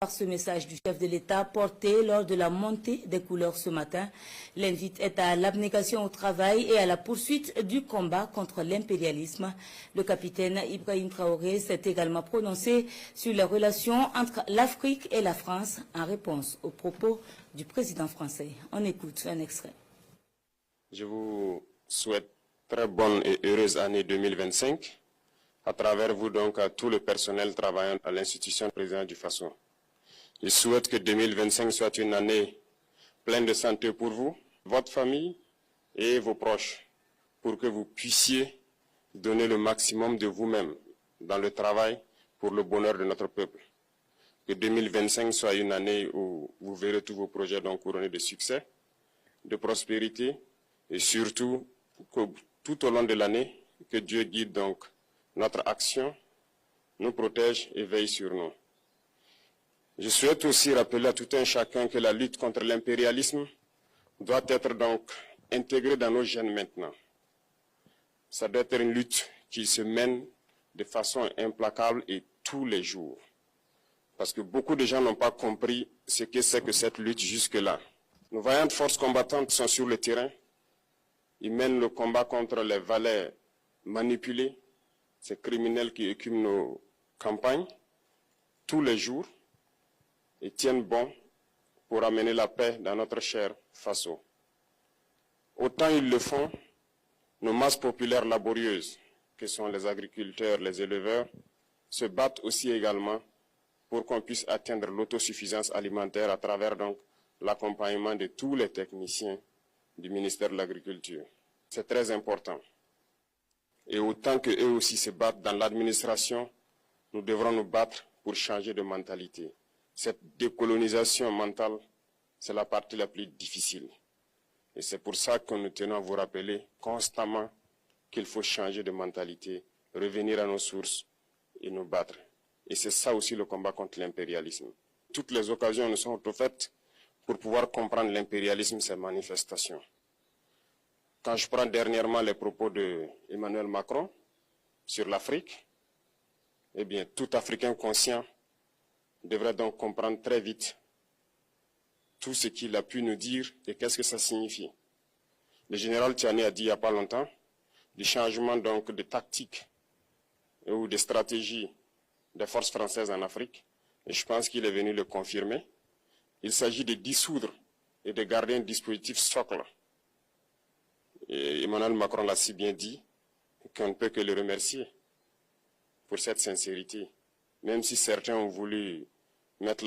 Par ce message du chef de l'État porté lors de la montée des couleurs ce matin, l'invite est à l'abnégation au travail et à la poursuite du combat contre l'impérialisme. Le capitaine Ibrahim Traoré s'est également prononcé sur les relations entre l'Afrique et la France en réponse aux propos du président français. On écoute un extrait. Je vous souhaite très bonne et heureuse année 2025 à travers vous donc à tout le personnel travaillant à l'institution présidente du Faso. Je souhaite que 2025 soit une année pleine de santé pour vous, votre famille et vos proches, pour que vous puissiez donner le maximum de vous-même dans le travail pour le bonheur de notre peuple. Que 2025 soit une année où vous verrez tous vos projets donc couronnés de succès, de prospérité et surtout que tout au long de l'année, que Dieu guide donc notre action, nous protège et veille sur nous. Je souhaite aussi rappeler à tout un chacun que la lutte contre l'impérialisme doit être donc intégrée dans nos gènes maintenant. Ça doit être une lutte qui se mène de façon implacable et tous les jours. Parce que beaucoup de gens n'ont pas compris ce que c'est que cette lutte jusque-là. Nos vaillantes forces combattantes sont sur le terrain. Ils mènent le combat contre les valets manipulés, ces criminels qui écument nos campagnes tous les jours et tiennent bon pour amener la paix dans notre cher Faso. Autant ils le font, nos masses populaires laborieuses, que sont les agriculteurs, les éleveurs, se battent aussi également pour qu'on puisse atteindre l'autosuffisance alimentaire à travers donc l'accompagnement de tous les techniciens du ministère de l'Agriculture. C'est très important. Et autant qu'eux aussi se battent dans l'administration, nous devrons nous battre pour changer de mentalité. Cette décolonisation mentale, c'est la partie la plus difficile. Et c'est pour ça que nous tenons à vous rappeler constamment qu'il faut changer de mentalité, revenir à nos sources et nous battre. Et c'est ça aussi le combat contre l'impérialisme. Toutes les occasions nous sont offertes pour pouvoir comprendre l'impérialisme, ses manifestations. Quand je prends dernièrement les propos d'Emmanuel Macron sur l'Afrique, eh bien, tout Africain conscient devrait donc comprendre très vite tout ce qu'il a pu nous dire et qu'est-ce que ça signifie. Le général Tiani a dit il n'y a pas longtemps du changement donc de tactique ou de stratégie des forces françaises en Afrique, et je pense qu'il est venu le confirmer. Il s'agit de dissoudre et de garder un dispositif socle. Et Emmanuel Macron l'a si bien dit qu'on ne peut que le remercier pour cette sincérité. Même si certains ont voulu mettre